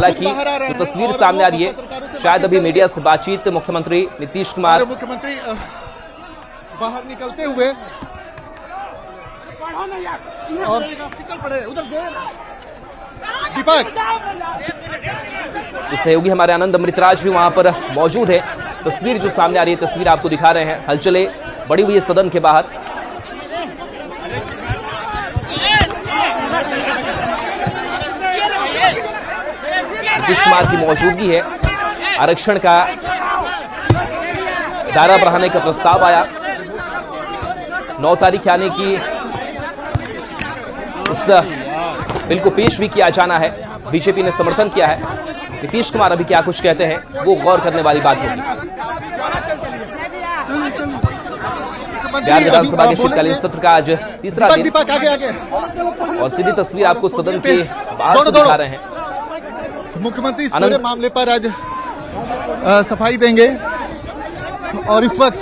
हालांकि जो तस्वीर सामने आ रही है, शायद अभी मीडिया से बातचीत मुख्यमंत्री नीतीश कुमार मुख्यमंत्री बाहर निकलते हुए और दीपक तो सहयोगी हमारे आनंद अमृतराज भी वहां पर मौजूद है। तस्वीर जो सामने आ रही है, तस्वीर आपको दिखा रहे हैं, हलचलें बड़ी हुई है सदन के बाहर। नीतीश कुमार की मौजूदगी है। आरक्षण का दायरा बढ़ाने का प्रस्ताव आया, 9 तारीख आने की इस बिल को पेश भी किया जाना है। बीजेपी ने समर्थन किया है। नीतीश कुमार अभी क्या कुछ कहते हैं वो गौर करने वाली बात होगी। बिहार विधानसभा के शीतकालीन सत्र का आज तीसरा दिन और सीधी तस्वीर आपको सदन के बाहर से दिखा रहे हैं। मुख्यमंत्री इस पूरे मामले पर आज सफाई देंगे और इस वक्त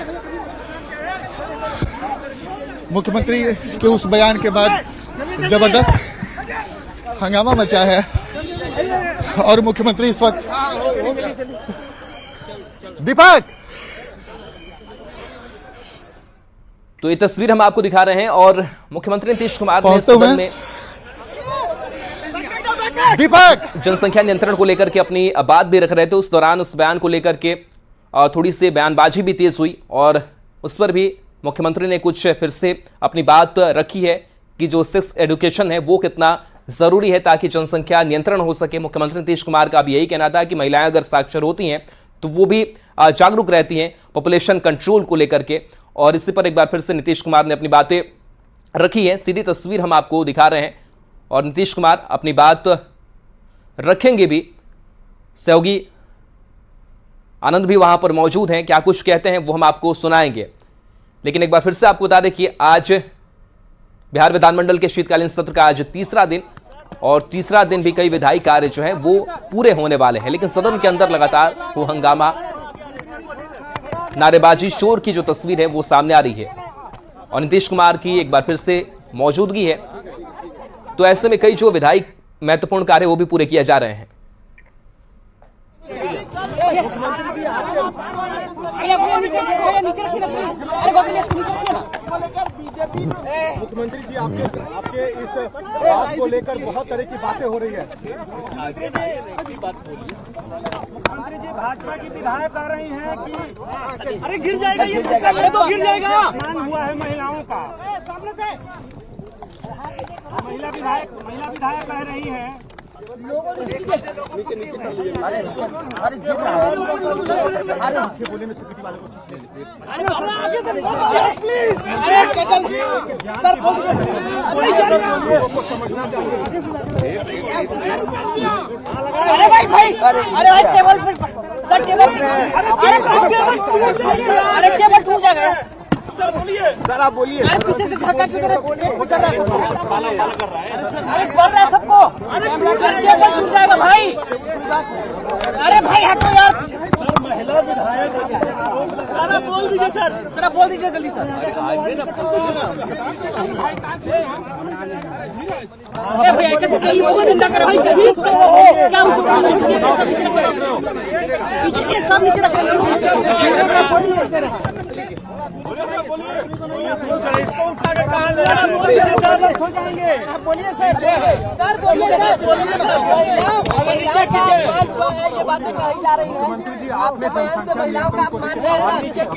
मुख्यमंत्री के उस बयान के बाद जबरदस्त हंगामा मचा है और मुख्यमंत्री इस वक्त दीपक तो ये तस्वीर हम आपको दिखा रहे हैं और मुख्यमंत्री नीतीश कुमार ने सदन में दीपक जनसंख्या नियंत्रण को लेकर के अपनी बात भी रख रहे थे। उस दौरान उस बयान को लेकर के थोड़ी सी बयानबाजी भी तेज हुई और उस पर भी मुख्यमंत्री ने कुछ फिर से अपनी बात रखी है कि जो सेक्स एजुकेशन है वो कितना जरूरी है ताकि जनसंख्या नियंत्रण हो सके। मुख्यमंत्री नीतीश कुमार का भी यही कहना था कि महिलाएं अगर साक्षर होती हैं तो वो भी जागरूक रहती हैं पॉपुलेशन कंट्रोल को लेकर के। और इसी पर एक बार फिर से नीतीश कुमार ने अपनी बातें रखी हैं। सीधी तस्वीर हम आपको दिखा रहे हैं और नीतीश कुमार अपनी बात रखेंगे भी। सहयोगी आनंद भी वहां पर मौजूद हैं, क्या कुछ कहते हैं वो हम आपको सुनाएंगे। लेकिन एक बार फिर से आपको बता दें कि आज बिहार विधानमंडल के शीतकालीन सत्र का आज तीसरा दिन और तीसरा दिन भी कई विधायी कार्य जो हैं वो पूरे होने वाले हैं। लेकिन सदन के अंदर लगातार वो हंगामा, नारेबाजी, शोर की जो तस्वीर है वो सामने आ रही है और नीतीश कुमार की एक बार फिर से मौजूदगी है। तो ऐसे में कई जो विधायी महत्वपूर्ण कार्य वो भी पूरे किए जा रहे हैं। मुख्यमंत्री जी आपके इस बात को लेकर बहुत तरह की बातें हो रही है। मुख्यमंत्री जी भाजपा की विधायक आ रही हैं कि अरे गिर जाएगा, ये तो गिर जाएगा। अपमान हुआ है महिलाओं का। महिला विधायक कह रही हैं बोले में सिक्योरिटी वाले को समझना चाहिए। अरे भाई अरे टेबल पे सर, टेबल टूट जाएगा सर। बोलिए जरा, बोलिए। पीछे से धक्का कर रहा है। अरे कर रहा है सबको। अरे टेबल टूट जाएगा भाई। अरे भाई हटो यार। सर महिला विधायक सर बोल दीजिए सर बोल दीजिए जल्दी सर। अरे भैया कैसे कहीं वो निंदा कर भाई, जल्दी क्या पीछे सब नीचे रख इसको उठा के कहा ले रहा है। बोलिए सर। सर बोलिए ये बातें कही जा रही है। आपने बयान से महिलाओं का अपमान है सर।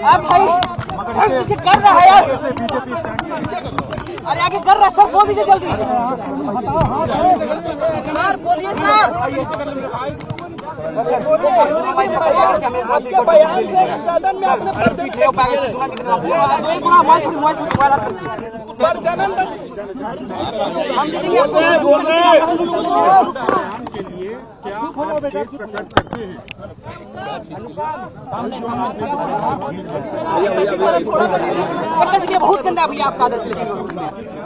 आप भाई पीछे कर रहा है यार। अरे आगे कर रहा है सर, बोल दीजिए जल्दी। सर बोलिए सर। आपके बयान से सदन में आपने सर जनन बोल रहे हैं के लिए क्या प्रकट करते हैं। बहुत गंदा भैया आपका आदत,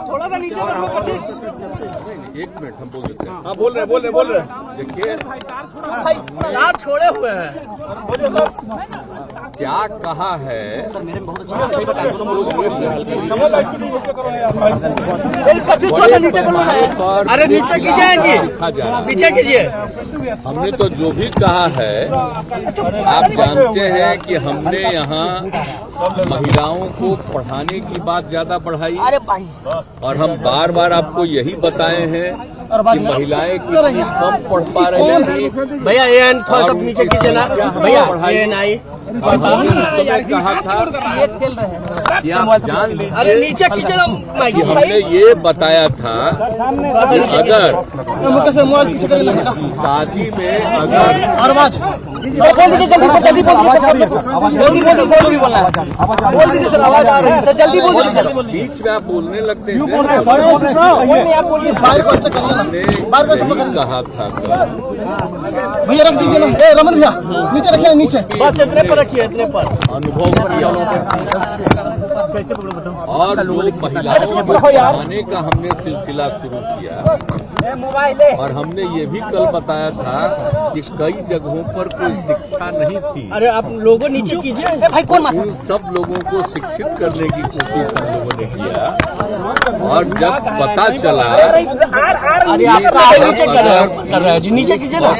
थोड़ा सा नीचे एक मिनट हम बोल देते हैं। हाँ बोल रहे देखिए तार छोड़े हुए हैं। क्या कहा है अरे नीचे कीजिए जी, लिखा जा रहा है। पीछे कीजिए। हमने तो जो भी कहा है, आप जानते हैं कि हमने यहाँ महिलाओं को पढ़ाने की बात ज्यादा बढ़ाई, अरे भाई और हम बार बार आपको यही बताए हैं कि महिलाएं कितनी कम पढ़ पा रही थी। भैया एन थोड़ा सा नीचे कीजिए ना भैया, एन आई और हमने उस समय कहा था ये खेल रहे हैं। कि आप जान लीजिए, अरे नीचे कीजिए ना कि हमने ये बताया था कि अगर शादी में अगर जल्दी बोलना है, बोल दीजिए सर, आवाज आ रही है, जल्दी बोलिए सर। बीच में आप बोलने लगते हैं, आप बोलिए। हमने यही कहा था भैया रख दीजिए ना, ए रमन भैया नीचे रखिए, नीचे बस इतने पर रखिए, इतने पर। अनुभव किया और लोग महिलाओं को पढ़ाने का हमने सिलसिला शुरू किया, और हमने ये भी कल बताया था कि कई जगहों पर कोई शिक्षा नहीं थी। अरे आप लोगों नीचे कीजिए भाई, कौन उन सब लोगों को शिक्षित करने की कोशिश हम लोगों ने किया, और जब पता चला अरे आप नीचे कर रहे हैं जी, नीचे कीजिए ना।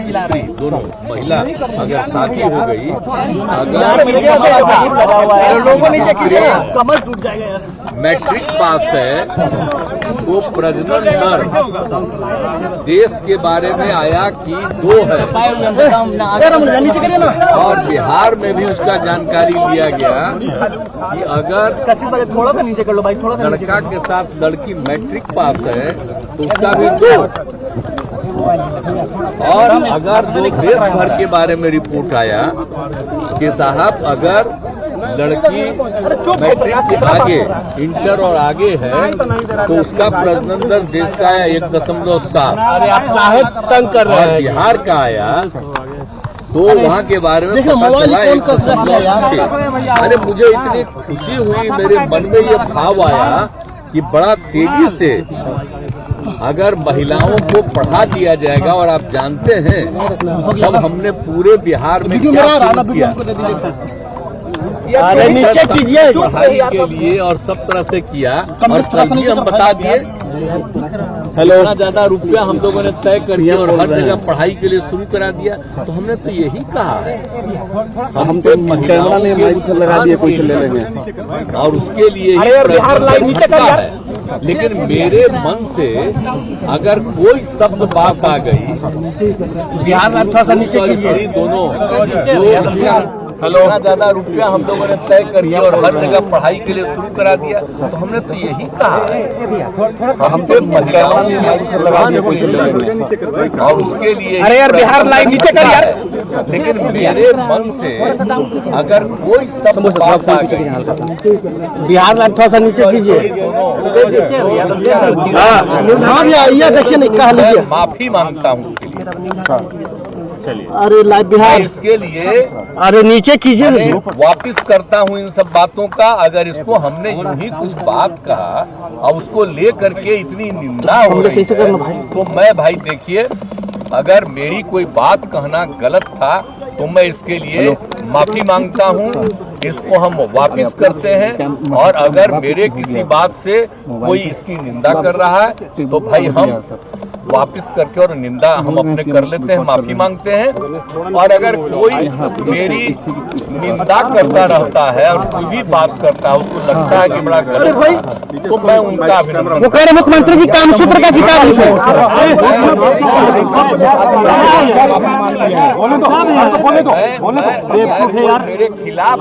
दोनों महिला अगर शादी हो गई, लोगों नीचे कीजिए, कमर टूट जाएगा यार। मैट्रिक पास है, वो प्रजनन दर देश के बारे में आया कि 2 है, नीचे करिए ना। और बिहार में भी उसका जानकारी लिया गया कि अगर थोड़ा सा नीचे कर लो भाई, थोड़ा सा लड़का के साथ लड़की मैट्रिक पास है तो उसका भी 2, और अगर देश भर के बारे में रिपोर्ट आया कि साहब अगर लड़की मैट्रिक से आगे, इंटर और आगे है तो उसका प्रजनन दर देश का है 1.7। अरे आप काहे तंग कर रहे और हैं? बिहार का आया तो वहाँ के बारे में पता चला 1.7। अरे मुझे इतनी खुशी हुई, मेरे मन में ये भाव आया कि बड़ा तेजी से अगर महिलाओं को पढ़ा दिया जाएगा, और आप जानते हैं तब हमने पूरे बिहार में क्या शुरू किया, अरे नीचे कीजिए पढ़ाई के लिए और सब तरह से किया, और तभी हम बता दिए इतना ज्यादा रुपया हम लोगों ने तय कर दिया और हर जगह पढ़ाई के लिए शुरू करा दिया। तो हमने तो यही कहा है, हम तो महिलाओं के लगा दिए, कोई ले लेंगे, और उसके लिए ही बिहार लाइव नीचे कर यार। है। लेकिन मेरे मन से अगर कोई शब्द बात आ गई, बिहार लाइव थोड़ा सा नीचे कीजिए। दोनों इतना ज्यादा रुपया हम लोगों ने तय कर दिया और हर जगह पढ़ाई के लिए शुरू करा दिया, तो हमने तो यही कहा है, हम तो महिलाओं के लगाने को लेंगे, और उसके लिए अरे यार बिहार लाइव नीचे कर यार। लेकिन मेरे मन से अगर कोई शब्द बात आ गई, बिहार लाइव थोड़ा सा नीचे कीजिए। भैया देखिए नहीं कहा लीजिए, माफी मांगता हूँ उसके लिए। अरे लाइव बिहार, इसके लिए अरे नीचे कीजिए। वापिस करता हूँ इन सब बातों का। अगर इसको हमने यूं ही कुछ बात कहा और उसको ले करके इतनी निंदा हो रही है, तो मैं भाई देखिए, अगर मेरी कोई बात कहना गलत था तो मैं इसके लिए माफी मांगता हूँ, इसको हम वापिस करते हैं, और अगर मेरे किसी बात से कोई इसकी निंदा कर रहा है तो भाई हम वापिस करके और निंदा हम अपने कर लेते हैं, माफी मांगते हैं। और अगर कोई मेरी निंदा करता रहता है और कोई भी बात करता है, उसको लगता है कि बड़ा गलत है, तो मैं उनका अभिनंदन। वो कह रहे मुख्यमंत्री जी कामसूत्र का किताब लिखे। मेरे खिलाफ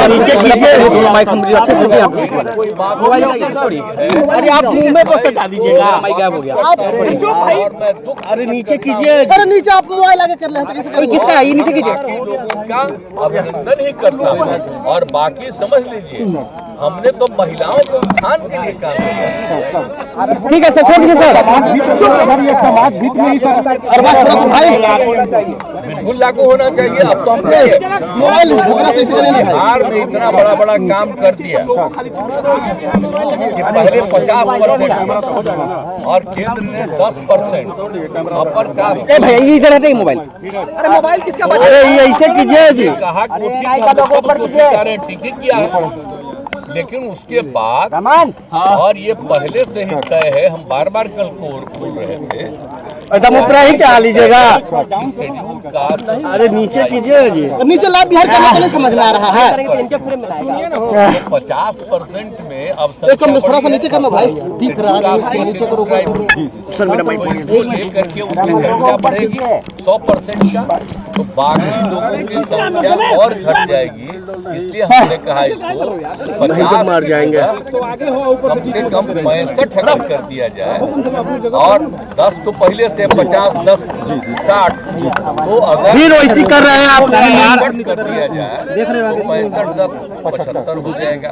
नीचे कीजिए, कोई बात अरे आप मुंह में बस हटा दीजिएगा। अरे नीचे कीजिए, अरे नीचे आप मोबाइल आगे कर ले, किसका ये नीचे कीजिए। लोगों का अभिनंदन ही करता हूँ, और बाकी समझ लीजिए हमने तो महिलाओं को उत्थान के लिए काम किया। ठीक है सर, छोड़ दीजिए सर। ये समाज हित में ही सर बिल्कुल लागू होना चाहिए। अब तो हमने बिहार में इतना बड़ा बड़ा काम कर दिया कि पहले 50% और केंद्र ने 10% अपर कास्ट भैया इधर है मोबाइल। अरे मोबाइल किसका बचा? ऐसे कीजिए जी। कहा टिकट किया है, लेकिन उसके बाद और ये पहले से ही तय है, हम बार बार कल बोल रहे थे एकदम ऊपर ही चला लीजिएगा। Schedule caste. अरे नीचे कीजिए जी, नीचे लाभ बिहार करने के लिए समझ में आ रहा है। 50% में अब थोड़ा सा नीचे करना भाई, दिख रहा है नीचे करो सर। मेरा माइक लेकर के उसकी संख्या बढ़ेगी 100% का, तो बाकी लोगों की संख्या और घट जाएगी। इसलिए हमने कहा इसको 50 मार जाएंगे, कम से कम 65 कर दिया जाए, और 10 तो पहले से 50, 10, 60 तो अगर फिर वैसी कर रहे हैं आप। कर दिया जाए तो 65, 10, 75 हो जाएगा।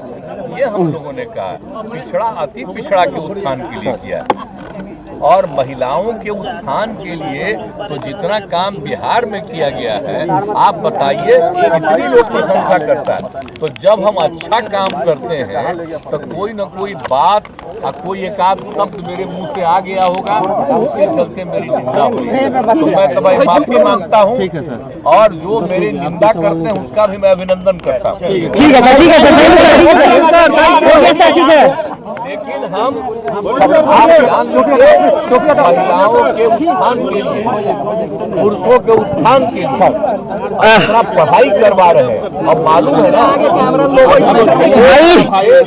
ये हम लोगों ने कहा पिछड़ा अति पिछड़ा के उत्थान के लिए किया, और महिलाओं के उत्थान के लिए तो जितना काम बिहार में किया गया है, आप बताइए कितनी लोग प्रशंसा करता है। तो जब हम अच्छा काम करते हैं तो कोई न कोई बात और कोई एक आध शब्द मेरे मुंह से आ गया होगा, उसके चलते मेरी निंदा हुई। तो मैं तो भाई माफी मांगता हूँ, और जो मेरी निंदा करते हैं उसका भी मैं अभिनंदन करता हूँ। लेकिन हम महिलाओं के उत्थान के लिए, पुरुषों के उत्थान के लिए इतना पढ़ाई करवा रहे हैं। अब मालूम है ना,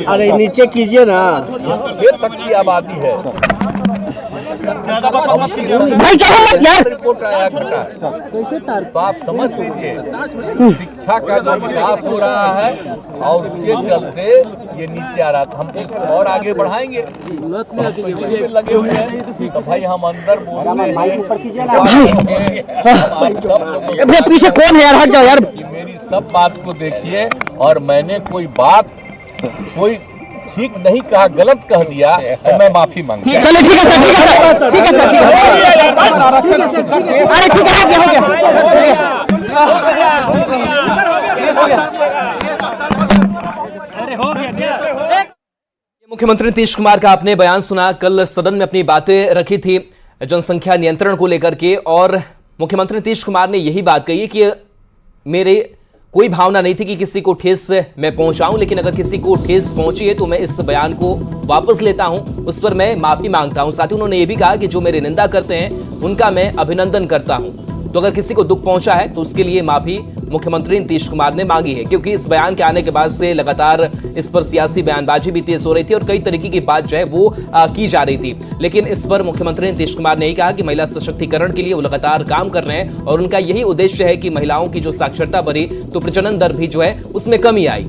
अरे नीचे कीजिए ना, ये तक की आबादी है। रिपोर्ट आया घटा, तो आप समझ लीजिए शिक्षा का जो विकास हो रहा है, और उसके चलते ये नीचे आ रहा था। हम इसको और आगे बढ़ाएंगे, लगे हुए हैं। तो भाई हम अंदर पीछे कौन है यार, हट जाओ यार। मेरी सब बात को देखिए, और मैंने कोई बात कोई ठीक नहीं कहा, गलत कह दिया तो मैं माफी मांगता हूं। चलिए ठीक है सर, ठीक है सर, ठीक है सर, ठीक है। अरे ठीक है, हो गया। मुख्यमंत्री नीतीश कुमार का आपने बयान सुना। कल सदन में अपनी बातें रखी थी जनसंख्या नियंत्रण को लेकर के, और मुख्यमंत्री नीतीश कुमार ने यही बात कही कि मेरे कोई भावना नहीं थी कि किसी को ठेस मैं पहुंचाऊं, लेकिन अगर किसी को ठेस पहुंची है तो मैं इस बयान को वापस लेता हूं, उस पर मैं माफी मांगता हूं। साथ ही उन्होंने ये भी कहा कि जो मेरी निंदा करते हैं उनका मैं अभिनंदन करता हूं। तो अगर किसी को दुख पहुंचा है तो उसके लिए माफी मुख्यमंत्री नीतीश कुमार ने मांगी है, क्योंकि इस बयान के आने के बाद से लगातार इस पर सियासी बयानबाजी भी तेज हो रही थी और कई तरीके की बात जो है वो की जा रही थी। लेकिन इस पर मुख्यमंत्री नीतीश कुमार ने ही कहा कि महिला सशक्तिकरण के लिए वो लगातार काम कर रहे हैं, और उनका यही उद्देश्य है कि महिलाओं की जो साक्षरता बढ़ी तो प्रजनन दर भी जो है उसमें कमी आई।